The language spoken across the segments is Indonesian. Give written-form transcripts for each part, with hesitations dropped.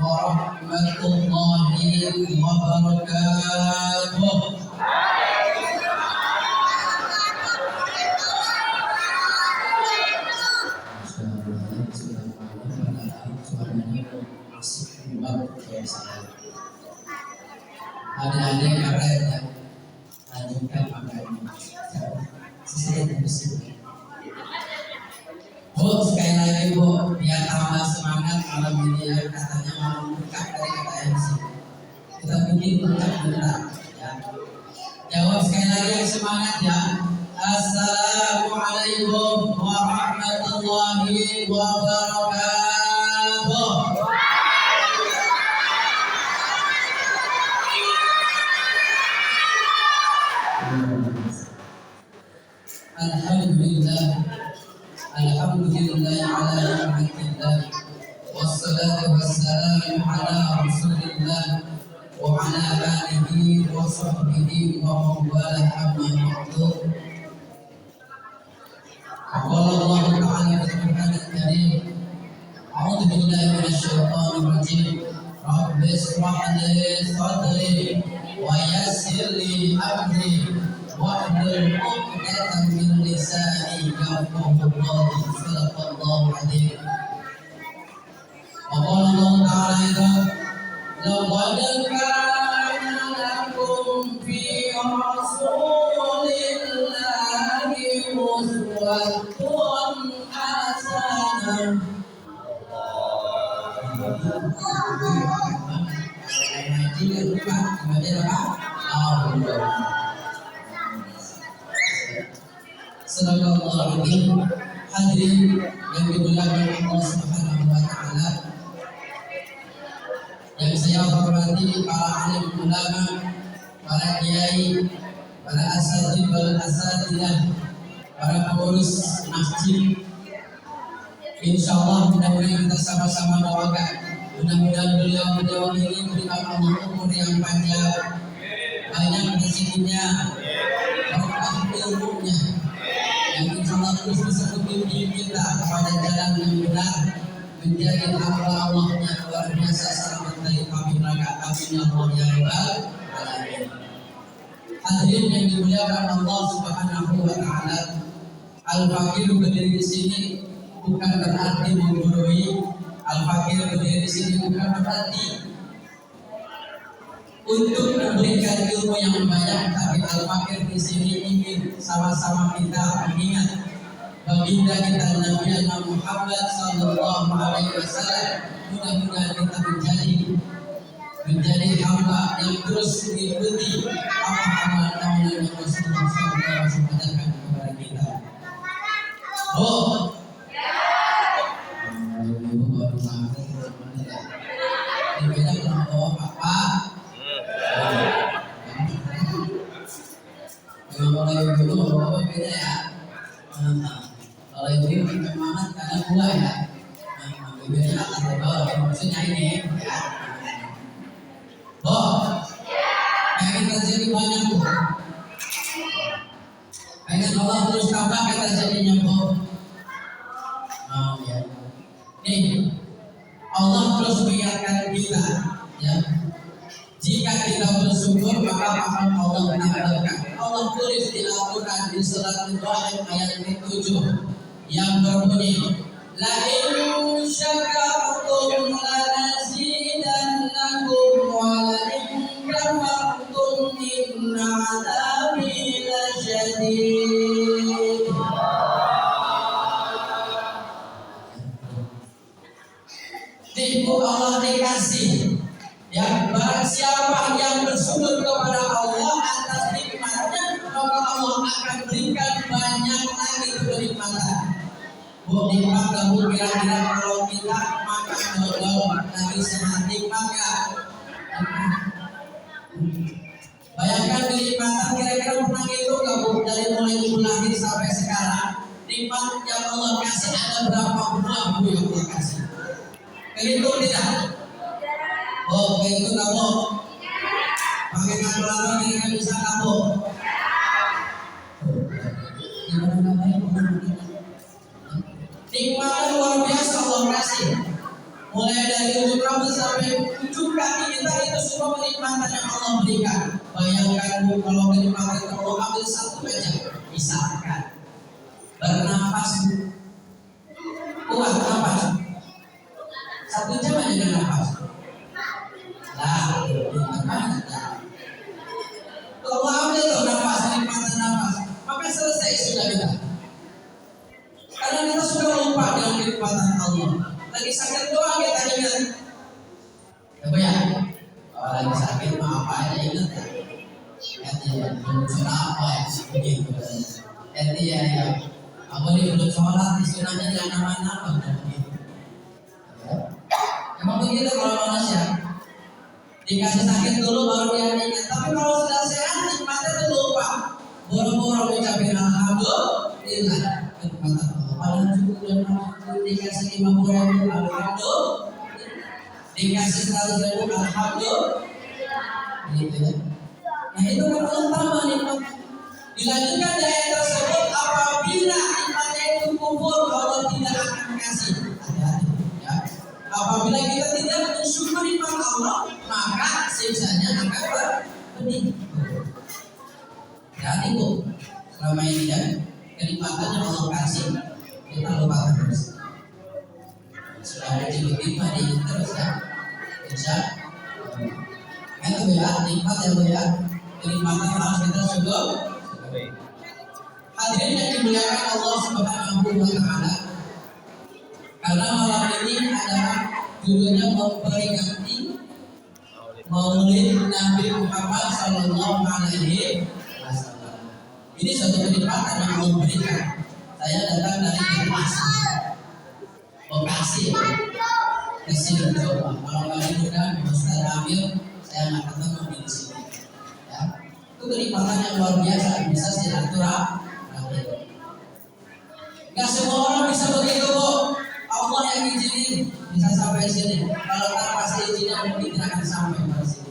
warahmatullahi wabarakatuh. Adik-adik keren ya, lanjutkan makanya. Saya bersih. Bu, sekali lagi Bu, biar tambah semangat malam ini ya, katanya mau buka dari kata MC. Kita bikin buka-buka ya. Jawab sekali lagi yang semangat ya. Assalamualaikum warahmatullahi wabarakatuh. Alhamdulillah ala ni'matillah wassalatu wassalamu ala rasulillah wa ala alihi wa sahbihi wa mawalah amma ba'du. Qala Allah ta'ala fi al-Qur'anil Karim, a'udzu billahi minasy syaithanir rajim. Rabbi ishrah li sadri wa yassir li amri wahlul 'uqdatam min lisani yafqahu qawli. Sadaqallahu adzim. Wa qala Allah ta'ala laqad kana lakum fi rasulillahi uswatun hasanah. Sadaqallahu adzim. Hadirin yang dimuliakan Allah Subhanahu wa taala, yang saya hormati para alim ulama, para kiai, para asatidz wal asatidzah, para pengurus masjid. Insyaallah mudah-mudahan kita sama-sama doakan, mudah-mudahan beliau ini diberikan Allah umur yang panjang, banyak rezekinya, berkah ilmunya, yang insyaallah terus bisa membimbing kita kepada jalan yang benar, menjadi hamba Allah yang luar biasa selamat dari api neraka. Amin ya Allah ya rabbal alamin. Hadirin yang dimuliakan Allah Subhanahu wa taala, al-fakir berdiri di sini bukan berarti menggurui. Al-fakir berdiri di sini bukan berarti untuk memberikan ilmu yang banyak, tapi al-fakir di sini ingin sama-sama kita mengingat baginda kita Nabi Muhammad sallallahu alaihi wasallam. Mudah-mudahan kita menjadi hamba yang terus mengikuti apa amalan yang Rasulullah sallallahu alaihi wasallam ajarkan kepada kita. Oh, kalau dulu bapak beda ya. Kalau ibu semangat karena gula ya. Bedanya atau bawah maksudnya ini ya. Pengen terjadi banyak tuh. Pengen Allah terus tambah kita jadinya ya. Nih, Allah terus mengingatkan kita ya. Jika kita bersyukur maka akan Allah menambahkan. Allah tulis di Al-Quran di surat Ibrahim ayat 7 yang berbunyi, la in syakartum lanazidannakum wa la in kafartum inna 'adzabi lasyadid. Tipu Allah dikasih. Ya, barang siapa yang bersyukur kepada Allah atas nikmatnya, maka Allah akan berikan banyak lagi kenikmatan. Nikmat kamu kira-kira kalau kita makan dodol lagi sehati maka bayangkan kenikmatan kira-kira pernah itu kamu dari mulai lahir sampai sekarang. Nikmat yang Allah kasih ada berapa buah yang Allah kasih? Kehitung tidak? Kayak itu kamu pakai kalkulator ini kan bisa kamu. Nikmat luar biasa Allah kasih. Mulai mulai dari ujung rambut sampai ujung kaki kita itu semua kenikmatan yang Allah berikan. Bayangkan Bu, kalau kenikmatan itu Allah ambil satu aja, misalkan bernafas, kuat nafas, 1 jam aja dengan nafas. Nah, kalau ambil tuh nafas, kenikmatan nafas, maka selesai sudah kita. Karena kita sudah lupa dengan kenikmatan Allah. Lagi sakit doang kita ingat. Coba ya, kalau lagi sakit mah apa aja ingat ya. Belum apa ya begitu. Jadi ya, apa nih belum sholat istilahnya jangan nama-nama begitu. Emang begitu kalau manusia. Dikasih sakit dulu baru dia ingat. Tapi kalau sudah sehat nikmatnya tuh lupa. Boro-boro ucapin alhamdulillah kenikmatan Allah. Padahal cukup dan dikasih 50.000 alhamdulillah, dikasih 100.000 alhamdulillah, gitu ya. Nah itu kan utama nikmat. Dilanjutkan di ayat tersebut, apabila nikmatnya itu kufur Allah tidak akan kasih. Hati-hati ya. Apabila kita tidak mensyukuri nikmat Allah, maka siksanya akan pedih. Dan itu selama ini ya kenikmatan yang Allah kasih kita lupa terus. Sudah begitu di terus ya. Bisa. Itu ya nikmat ya. Kenikmatan harus kita syukur. Hadirin yang dimuliakan Allah Subhanahu wa taala. Karena malam ini adalah judulnya memperingati Maulid Nabi Muhammad sallallahu alaihi wasallam. Ini suatu kenikmatan yang Allah berikan. Saya datang dari Bekasi ke sini coba. Kalau kalian udah Ustaz Amir, saya nggak ketemu di sini. Ya, itu kenikmatan yang luar biasa, bisa silaturahmi. Gak semua orang bisa begitu kok. Allah yang izinin bisa sampai sini. Kalau tak pasti izinnya mungkin tidak akan sampai ke sini.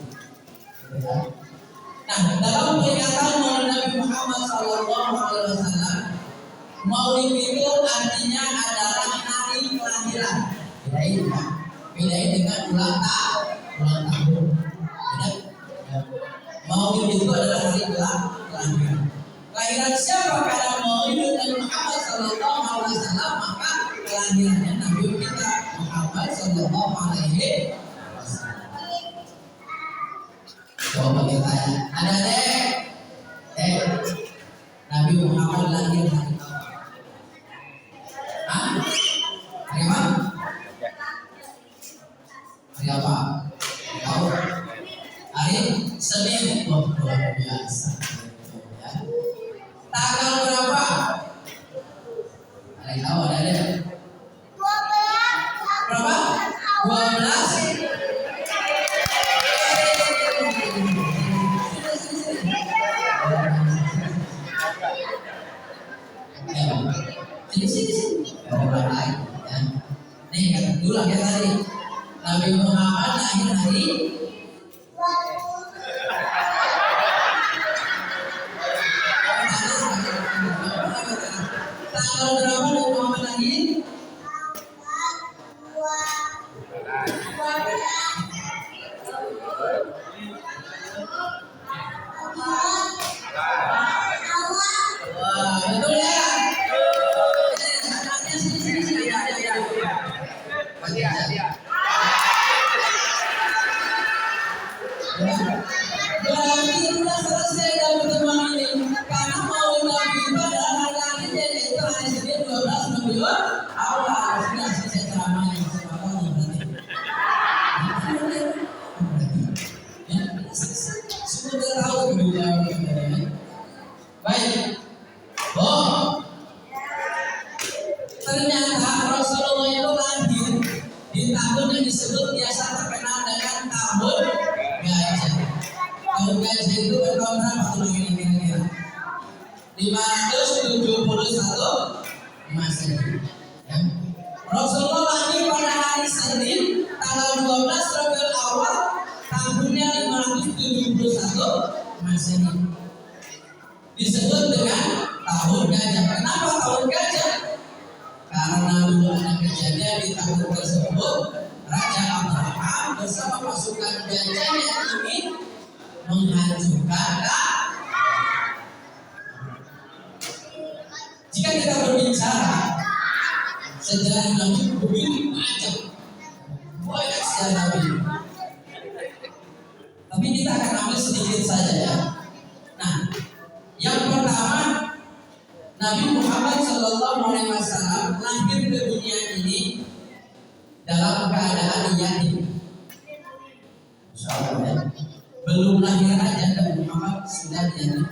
Nah, dalam peringatan Maulid Nabi Muhammad SAW, Maulid itu artinya adalah hari kelahiran. Bedain dengan ulang tahun. Maulid itu adalah hari kelahiran. Kelahiran siapa? Karena Maulid Nabi Muhammad SAW, maka kelahirannya Nabi kita Muhammad SAW. Coba kita tanya, ada Nabi Muhammad lahir hari apa? Hari apa? Hari apa? Tahu? Hari Senin. Oh, luar biasa. Tanggal berapa? Ada yang tahu? Ada? 12. Berapa? 12. Sini. Orang lain. Ya. Nih kata dulu ya tadi. Nabi Muhammad lahir hari tanggal berapa Nabi Muhammad lahir? Betul ya? Berarti sudah selesai dalam pertemuan ini. Karena mau Nabi pada hari-harinya yaitu hari Senin 12 November awal sudah selesai ceramahnya. Sudah tahu kemudian. Baik. Oh, ternyata Rasulullah itu lahir di tahun yang disebut biasa terkenal dengan tahun gajah. Tahun gajah itu tahun berapa tuh ini kira-kira? 571 Masehi. Ya. Rasulullah lahir pada hari Senin tanggal 12 Rabiul Awal tahunnya 571 Masehi. Disebut dengan tahun gajah. Kenapa tahun gajah? Karena dulu ada kejadian di tahun tersebut Raja Abraham bersama pasukan gajahnya ingin menghancurkan. Jika kita berbicara sejarah Nabi begitu banyak sejarah Nabi. Tapi kita akan ambil sedikit saja ya. Nah, yang pertama, Nabi Muhammad SAW lahir ke dunia ini dalam keadaan yatim. Belum lahir aja Nabi Muhammad sudah yatim.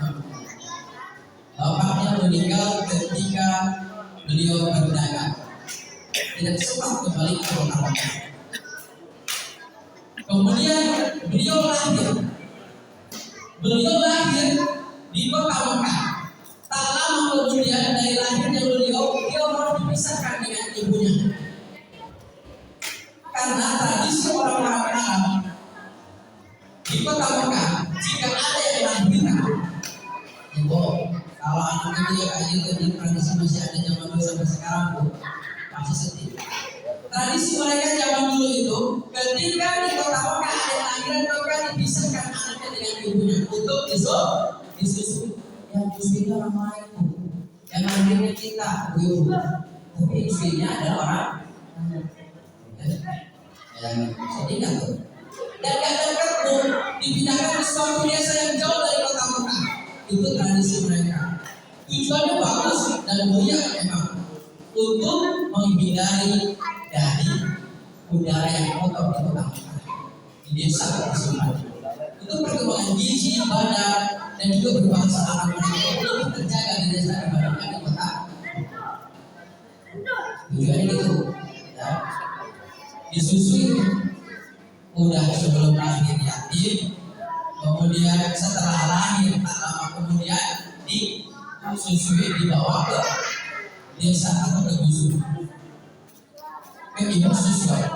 Bapaknya meninggal ketika beliau berdagang, tidak sempat kembali ke orangnya. Kemudian beliau lahir di kota Mekah. Tak lama kemudian dari lahirnya beliau harus dipisahkan dengan ibunya. Karena tradisi orang-orang Arab di kota Mekah, jika ada yang lahiran, kalau anaknya dia kayak gitu, tradisi masih ada zaman dulu sampai sekarang tuh masih sedih. Tradisi mereka zaman dulu itu, ketika di kota Mekah ada yang lahiran, maka dipisahkan anaknya dengan ibunya untuk disusui. Yang susuinya orang lain, yang lahirnya kita, tapi susuinya adalah orang yang sedih nggak tuh? Dan gak dekat pun dipindahkan ke suatu desa yang jauh dari kota Mekah. Itu tradisi mereka. Tujuannya bagus dan mulia memang, untuk menghindari dari udara yang kotor di kota Mekah, di desa tersebut. Itu perkembangan gizi, badan, dan juga berbangsa Arab mereka lebih terjaga di desa dibandingkan di kota. Tujuannya gitu ya. Disusui udah sebelum lahir yatim, kemudian setelah lahir tak lama kemudian disusui, dibawa ke desa atau ke dusun, ke ibu susu ya.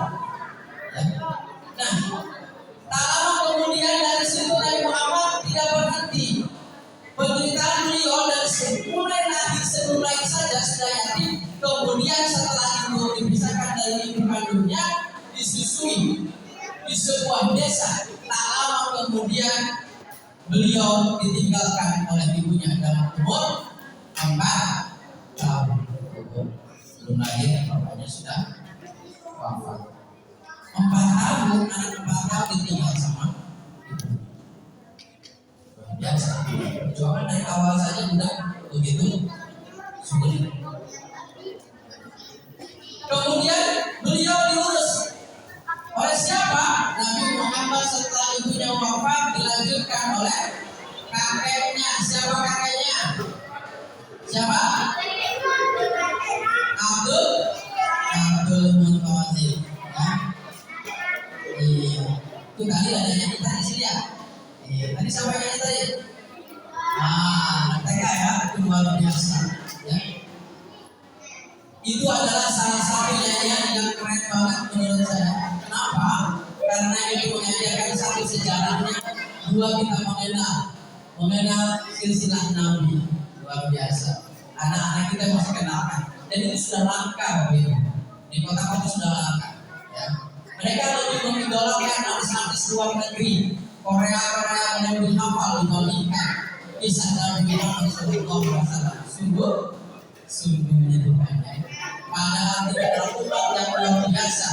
Nah, tak lama kemudian dari situ Nabi Muhammad tidak berhenti. Penderitaan beliau dari mulai lahir sebelum lahir saja sudah yatim, kemudian setelah itu dipisahkan dari ibu kandungnya, disusui di sebuah desa. Tak lama kemudian beliau ditinggalkan oleh ibunya dalam umur 4 tahun. Belum lahir bapaknya sudah wafat. 4 tahun, anak 4 tahun ditinggal sama ibu. Biasa. Perjuangan dari awal saja udah begitu sulit. Kemudian beliau diurus oleh siapa? Nabi Muhammad setelah ibunya wafat dilanjutkan oleh kakeknya. Siapa kakeknya? Siapa? Abdul Muttalib. Ya. Iya. Itu tadi ada yang kita di sini ya. Iya. Tadi sampai yang tadi. TK ya, itu luar biasa. Ya. Itu adalah salah satu nyanyian yang keren banget menurut saya. Kenapa? Karena ini mengajarkan satu sejarahnya, dua kita mengenal silsilah Nabi. Luar biasa. Anak-anak kita masih kenalkan. Dan itu sudah langka begitu. Di kota-kota sudah langka. Ya. Mereka lebih mengidolakan artis-artis luar negeri, Korea yang lebih hafal dibandingkan kisah Nabi Muhammad SAW. Sungguh menyedihkan. Padahal tidak ada umat yang luar biasa,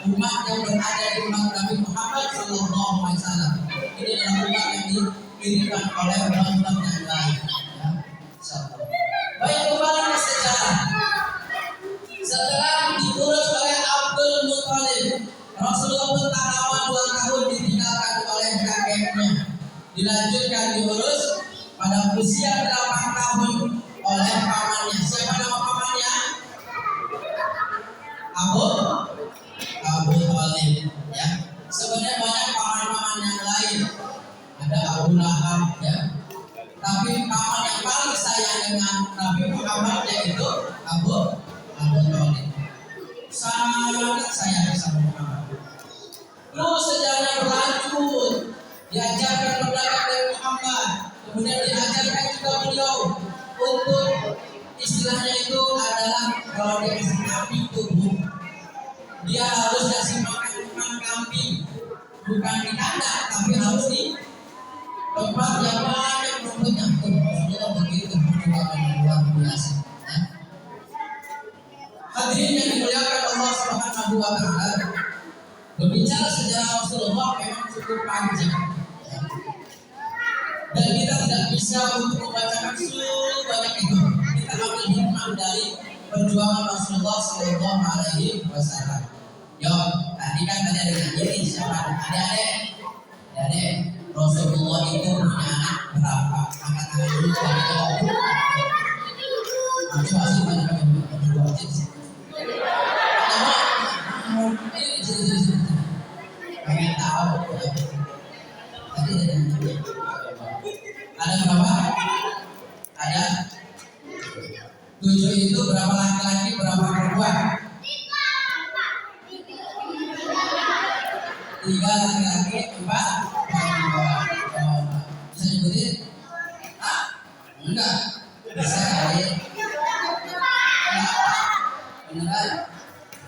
umat yang berada di umat Nabi Muhammad SAW. Ini adalah umat yang dikirimkan oleh umat yang lain. Ya. Baik, kembali ke sejarah. Setelah diurus oleh Abdul Muttalib, Rasulullah pun tak lama 2 tahun ditinggalkan oleh kakeknya. Dilanjutkan diurus pada usia 8 tahun oleh pamannya. Siapa nama pamannya? Abu Talib. Ya. Sebenarnya banyak paman-paman yang lain. Ada Abu Lahab, ya. Tapi paman yang paling sayang dengan Nabi Muhammad yaitu Abu Talib. Sangat sayang sama Muhammad. Terus sejarahnya berlanjut. Diajarkan berdagang dari Muhammad. Kemudian diajarkan juga beliau untuk istilahnya itu adalah kalau dia kasih kambing tubuh, dia harus kasih makan kambing, bukan di kandang, tapi harus di tempat yang banyak rumputnya. Rasulullah begitu perjuangan yang luar biasa. Ya. Hadirin yang dimuliakan Allah Subhanahu wa Ta'ala, berbicara sejarah Rasulullah memang cukup panjang. Ya. Dan kita tidak bisa untuk membacakan seluruh banyak itu. Kita ambil hikmah dari perjuangan Rasulullah Sallallahu Alaihi Wasallam. Yo, tadi kan ada ini siapa? Adik-adik, Rasulullah itu punya anak berapa? Angkat tangan dulu dari coba sih banyak yang berdua sih. Pengen tahu. Tadi ada berapa? Ada 7 itu berapa laki-laki, berapa perempuan? 3 laki-laki, 4 perempuan. Bisa nyebutin? Enggak. Bisa kali. Beneran?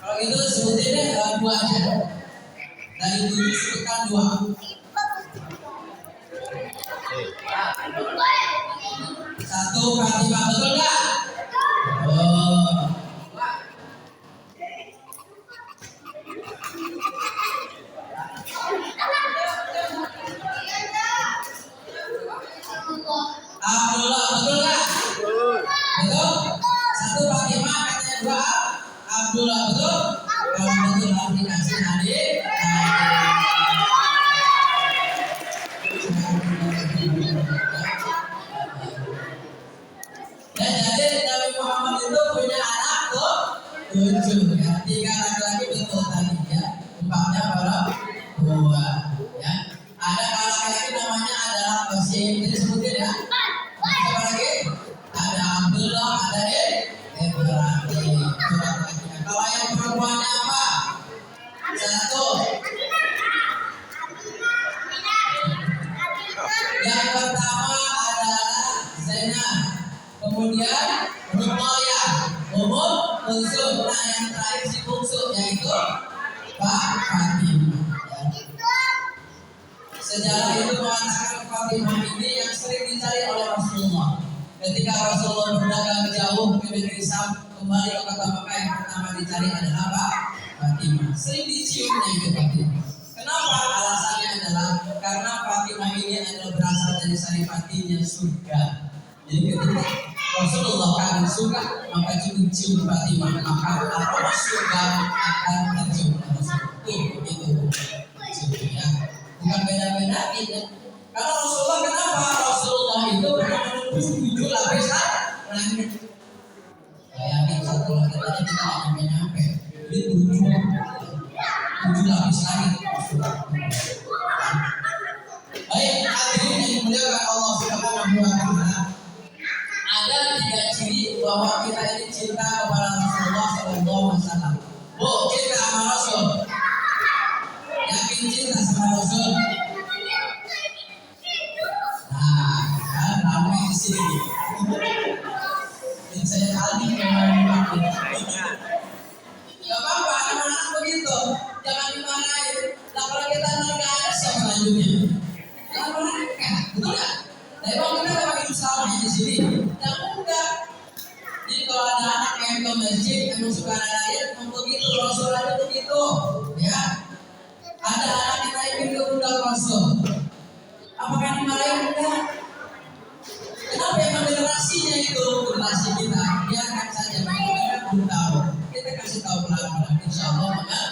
Kalau gitu sebutin deh 2 aja. Dari 7 sebutkan 2. 1 Fatimah, betul nggak? Oh. Abdullah, betul nggak? Betul. 1 Fatimah, katanya 2 Abdullah, betul? Kalau betul harus dikasih adik. Ya, jadi Nabi Muhammad itu punya anak tuh 7 ya. 3 laki-laki betul tadi ya. 4-nya perempuan ya. Ada laki-laki namanya adalah Qasim, jadi sebutin ya. Siapa lagi? Ada Abdullah, ada Ibrahim. Kalau yang perempuannya apa? 1. Yang pertama adalah Zainab, kemudian Ruqayyah, Ummul Kulsum. Nah yang terakhir si bungsu yaitu Fatimah. Sejarah itu mengatakan Fatimah ini yang sering dicari oleh Rasulullah. Ketika Rasulullah berdagang jauh ke negeri Syam, kembali ke kota Mekah, yang pertama dicari adalah apa? Fatimah. Sering diciumnya itu Fatimah. Kenapa? Alasannya adalah karena Fatimah ini adalah berasal dari saripatinya surga. Jadi ketika Rasulullah kangen surga, maka cium Fatimah, maka aroma surga akan tercium. Itu ya. Bukan beda-beda gitu. Karena Rasulullah, kenapa? Rasulullah itu menembus 7 lapis langit. Bayangin satu langit aja kita nggak nyampe. Ini 7 lapis langit. Baik, hadirin yang dimuliakan Allah Subhanahu wa Ta'ala. Ada 3 ciri bahwa kita ini cinta kepada Rasulullah Sallallahu Alaihi Wasallam. Bu, cinta sama Rasul. Yakin cinta sama Rasul? Nah, kan ramai di sini. Ini saya tadi memang gak apa-apa, anak-anak begitu. Jangan dimarahin. Nah, kalau kita nggak ada siapa selanjutnya? Yang mereka, betul nggak? Tapi kalau kita memang hidup sama di sini, yang enggak. Jadi kalau ada anak yang ke masjid, yang suka ayat, begitu Rasul ada begitu, ya. Ada anak kita ingin ke undang Rasul. Apakah dimarahin? Enggak. Kenapa emang generasinya itu generasi kita? Biarkan saja mereka belum tahu. Kita kasih tahu pelan-pelan, insya Allah enggak.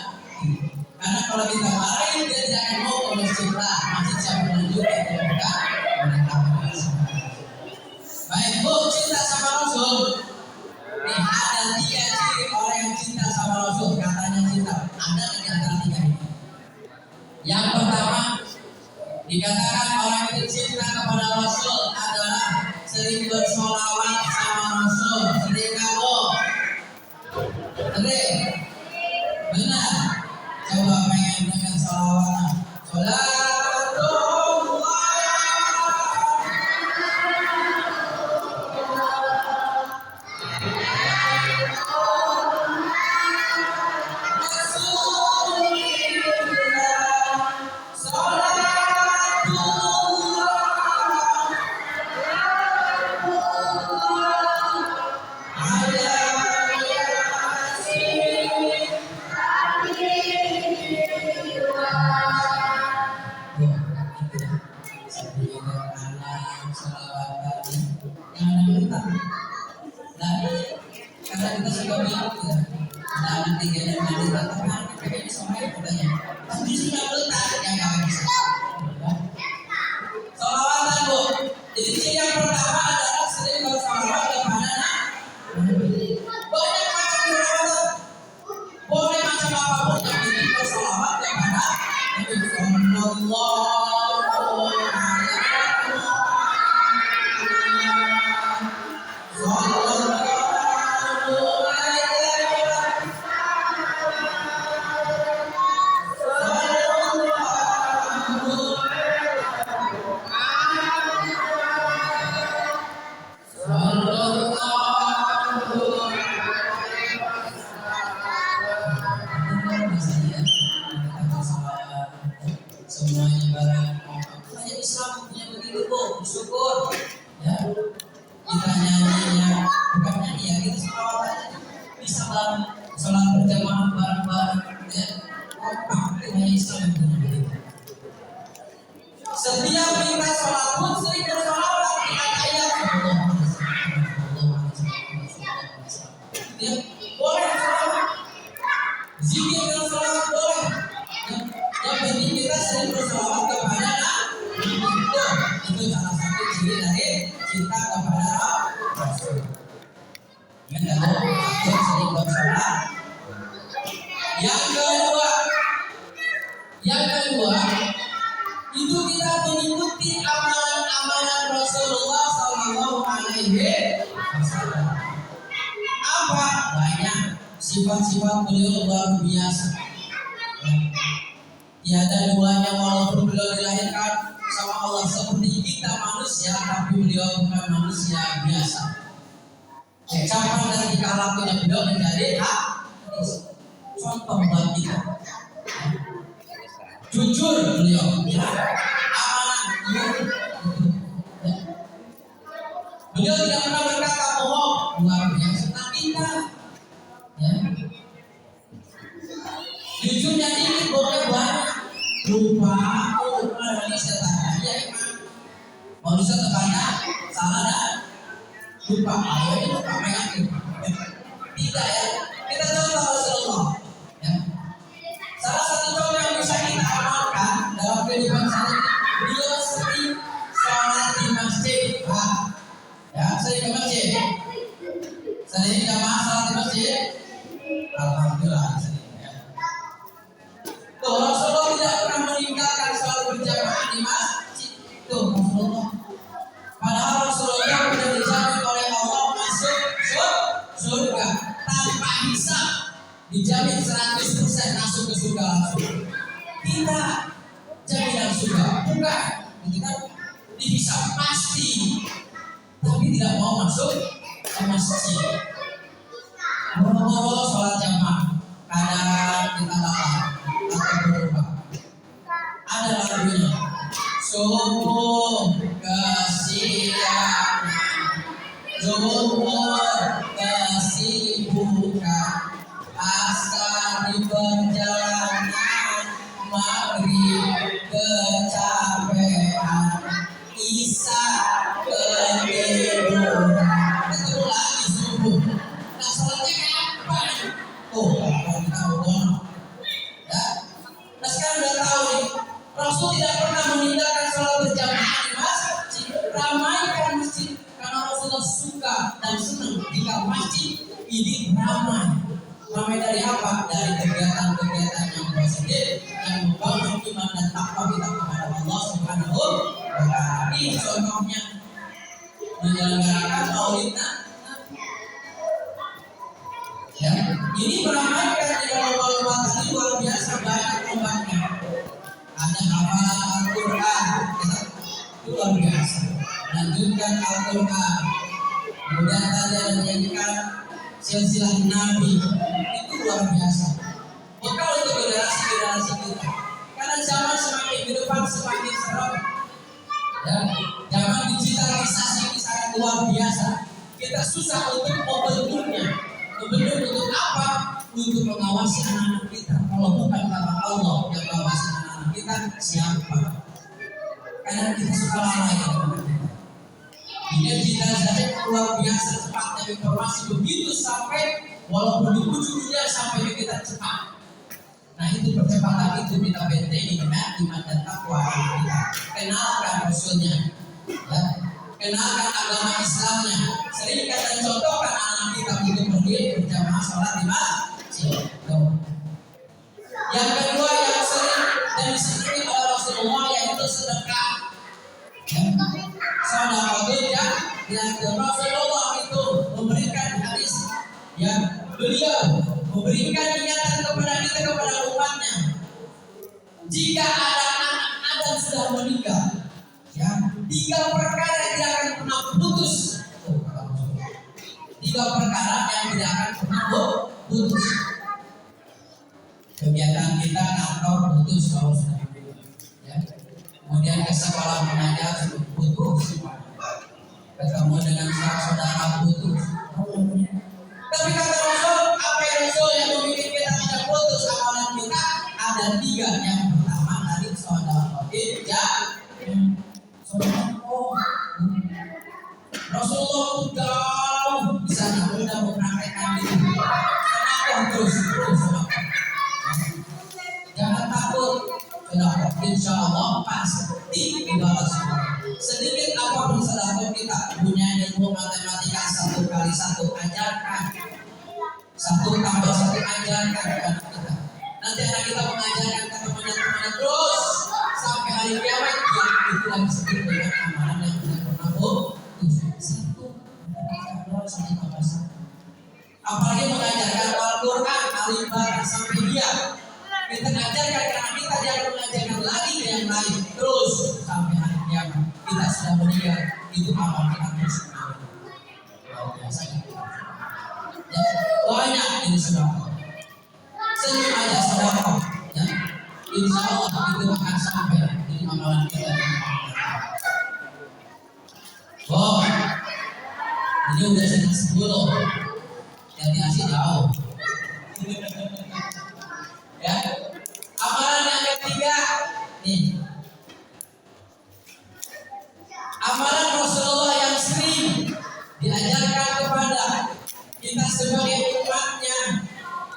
Karena kalau kita marahin dia tidak akan mau ke masjid lah. Masjid siapa lanjutnya kalau enggak mereka berhasil. Baik bu, cinta sama Rasul. Nih ada 3 ciri orang yang cinta sama Rasul. Katanya cinta. Ada di antara 3 ini. Yang pertama, dikatakan orang yang cinta kepada Rasul adalah sering bersolawat sama Rasul. Sering kamu? Sering? Benar? Coba pengen dengan solawat. ciri yang pertama adalah sering bersalawat kepada Nabi. Banyak macam perawatan, boleh macam apapun yang penting bersalawat kepada Nabi Sallallahu Alaihi semuanya barang hanya Islam punya begitu kok, bersyukur ya. Kita nyanyinya bukan nyanyi ya, kita selawat aja bisa bareng, sholat berjamaah bareng-bareng ya. Kompak, hanya Islam yang punya begitu. Setiap kita sholat pun sering bersolawat, kita kaya ya, boleh bersolawat, zikir dan sholawat boleh. Yang penting kita sering bersolawat kepada Nabi. Itu salah satu ciri dari cinta kepada Rasul. Yang sering bersolawat. Yang kedua, itu kita mengikuti amalan-amalan Rasulullah Sallallahu Alaihi Wasallam. Apa? Banyak sifat-sifat beliau luar biasa. Tiada duanya walaupun beliau dilahirkan sama Allah seperti kita manusia, tapi beliau bukan manusia biasa. Ucapan dan tingkah lakunya beliau menjadi contoh buat kita. Jujur beliau, amanah beliau tidak pernah berkata bohong, luar biasa. Nah kita, ya. Jujurnya dikit, bohongnya banyak. Lupa dari setan ya emang manusia terkadang salah dan lupa. Ayo ini lupa banyak tidak ya. Kita contoh Rasulullah ya. Salah satu contoh yang bisa kita amalkan dalam kehidupan sehari, beliau sering sholat di masjid. Ya, sering ke masjid, sering jamaah sholat di masjid. Alhamdulillah. Tuh, Rasulullah tidak pernah meninggalkan sholat berjamaah di masjid. Tuh, Rasulullah. Padahal Rasulullah sudah dijamin oleh Allah masuk surga tanpa hisab, dijamin 100% masuk ke surga langsung. Kita jaminan surga bukan, kita dihisab pasti, tapi tidak mau masuk ke masjid. Boro-boro sholat jamaah, kadang kita lalai atau berubah. Ada lagunya. Subuh kesiangan, zuhur kesibukan, asar di perjalanan, maghrib kecapean, isya ketiduran. Ketemu lagi subuh. Nah sholatnya kapan? Tuh, kalau kita ngomong ya. Nah sekarang udah tahu nih, Rasul tidak pernah meninggalkan sholat berjamaah di masjid. Ramaikan masjid karena Rasulullah suka dan senang jika masjid ini ramai. Ramai dari apa? Dari kegiatan-kegiatan yang positif yang membangun iman dan takwa kita kepada Allah Subhanahu wa Ta'ala. Ini contohnya menyelenggarakan Maulid Nabi. Ya, ini meramaikan di dalam lomba tadi luar biasa banyak lombanya. Ada hafalan Al-Quran, itu luar biasa. Lanjutkan Al-Quran. Kemudian tadi ada menyanyikan silsilah Nabi, itu luar biasa. Bekal untuk generasi-generasi kita. Karena zaman semakin ke depan semakin serem. Ya, zaman digitalisasi ini sangat luar biasa. Kita susah untuk membentuknya. Membentuk untuk apa? Untuk mengawasi anak-anak kita. Kalau bukan kata Allah yang mengawasi anak-anak kita, siapa? Karena kita suka lalai teman-teman. Digitalisasi luar biasa cepatnya informasi begitu sampai walaupun di ujung dunia sampai ke kita cepat. Nah itu percepatan itu kita bentengi dengan iman dan takwa kita. Kenalkan Rasulnya, ya. kenalkan agama Islamnya, seringkan dan contohkan anak kita untuk pergi berjamaah sholat di masjid. Yang kedua yang sering dan disebutkan oleh Rasulullah yaitu sedekah. Sedekah itu yang Rasulullah itu memberikan hadis yang beliau memberikan ingatan kepada kita, kepada umatnya. Jika ada anak Adam sudah meninggal, ya, 3 perkara yang tidak akan pernah putus. 3 perkara yang tidak akan pernah putus. Kegiatan kita kantor putus kalau sudah meninggal, ya. Kemudian ke sekolah mengajar putus. Ketemu dengan saudara putus. Tapi kata Rasul, apa yang Rasul yang membuat kita tidak putus amalan kita? Ada 3. Yang pertama tadi saudara ya. Rasulullah jauh di sana sudah mempraktekkan diri. Terus. Jangan takut. Insya Allah pasti dibalas. Sedikit apapun sedekah kita, punya ilmu matematika 1 kali 1 ajarkan. 1 tambah 1 ajarkan kepada kita. Nanti anak kita mengajarkan ke teman-teman terus sampai hari kiamat. Yang itu yang disebut dengan amalan yang tidak pernah putus. 1 tambah 1. Apalagi mengajarkan Al-Quran alif ba sampai dia. Kita ajarkan ke anak kita, dia mengajarkan lagi ke yang lain terus sampai hari kiamat. Kita sudah meninggal, itu amal kita terus. Ya, banyak ini sedekah. Senyum aja sedekah, ya. Insya Allah itu akan sampai di amalan kita. Oh, ini udah setengah 10. Jadi masih jauh. Ya, amalan yang ketiga nih. Amalan Rasulullah yang sering diajarkan kepada kita sebagai umatnya,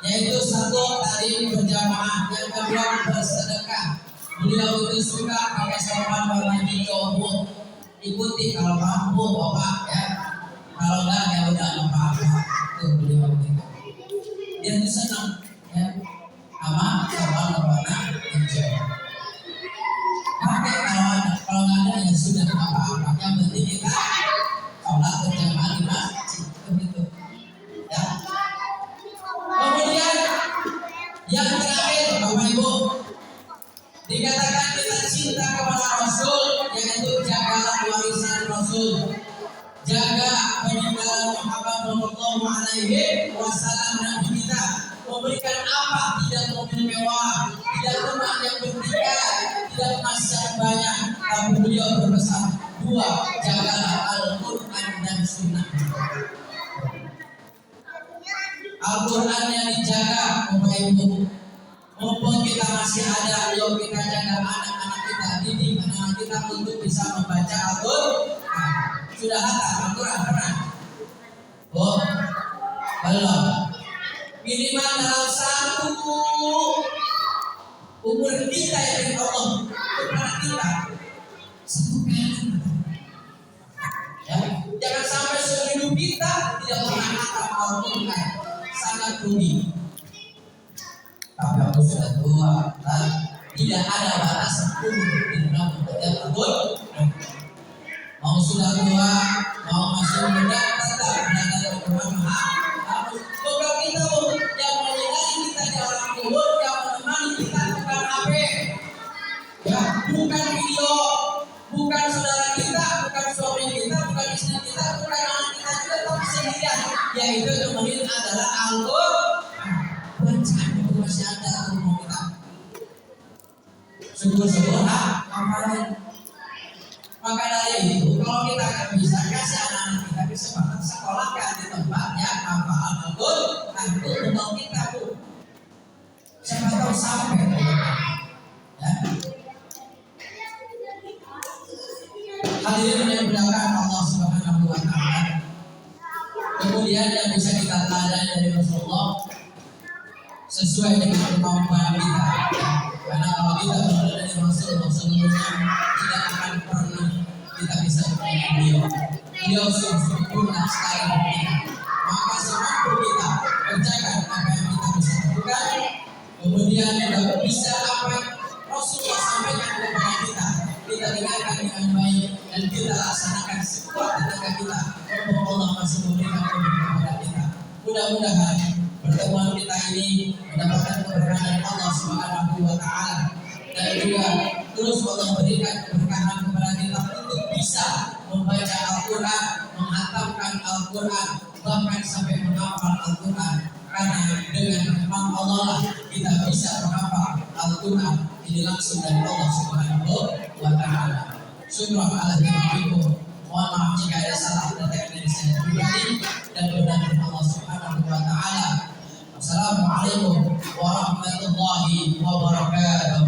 yaitu 1 tadi berjamaah, yang kedua bersedekah. Beliau itu suka pakai sorban warna hijau. Ikuti kalau mampu bapak, ya. Kalau enggak ya udah apa-apa. Itu beliau itu. Dia tuh senang, ya, sama sorban warna hijau. Pakai kalau nggak ada ya sudah apa-apa. Yang penting kita sholat berjamaah di masjid, begitu. Ya. Kemudian yang terakhir, Bapak Ibu, dikatakan kita cinta kepada Rasul, yaitu jagalah warisan Rasul, jaga peninggalan Muhammad Sallallahu Alaihi Wasallam Nabi kita. Memberikan apa? Tidak mobil mewah, tidak rumah yang bertingkat, tidak emas yang banyak. Tapi beliau berpesan 2, jagalah Al-Quran dan Sunnah. Al-Quran yang dijaga, Bapak Ibu. Mumpung kita masih ada, yuk kita jaga anak-anak kita, didik anak-anak kita untuk bisa membaca Al-Quran. Sudah hafal Al-Quran pernah? Oh, belum. Minimal dalam 1 umur kita yang Allah kepada kita 1 kali. Ya, jangan sampai seumur hidup kita tidak pernah hafal Al-Quran, sangat rugi. Tapi aku sudah tua, tidak ada batas umur di dalam belajar Al-Quran. Mau sudah tua, mau masih muda, tetap belajar Al-Quran. Program kita yang menyadari kita di orang kubur, yang menemani kita bukan HP, ya, bukan video, bukan saudara kita, bukan suami kita, bukan istri kita, bukan anak kita juga, tapi sendirian. Yaitu temenin adalah Al-Quran. Bacaan itu masih ada rumah kita. Sungguh-sungguh amalan. Maka dari itu, kalau kita akan bisa kasih anak-anak kita kesempatan sekolahkan di tempat yang hafal Al-Quran, itu betul kita Bu. Siapa tahu sampai. Ya. Hadirin yang dimuliakan Allah Subhanahu wa Ta'ala. Kemudian yang bisa kita teladan dari Rasulullah sesuai dengan kemampuan kita. Karena kalau kita berada di Rasulullah sebelumnya tidak akan pernah kita bisa bertemu beliau. beliau sempurna sekali kita. Maka semampu kita kerjakan apa yang kita bisa lakukan, kemudian juga bisa apa yang Rasulullah sampaikan kepada kita, kita dengarkan dengan baik dan kita laksanakan sekuat tenaga kita untuk Allah masih memberikan kepada kita. Mudah-mudahan pertemuan kita ini mendapatkan keberkahan Allah Subhanahu wa Ta'ala, dan juga terus Allah berikan keberkahan kepada kita untuk bisa membaca Al-Quran, menghatamkan Al-Quran, bahkan sampai menghafal Al-Quran. Karena dengan rahmat Allah lah kita bisa menghafal Al-Quran ini langsung dari Allah Subhanahu wa Ta'ala. Syukur ala diriku. Mohon maaf jika ada salah dari saya pribadi, dan benar dari Allah Subhanahu wa Ta'ala. Assalamualaikum warahmatullahi wabarakatuh.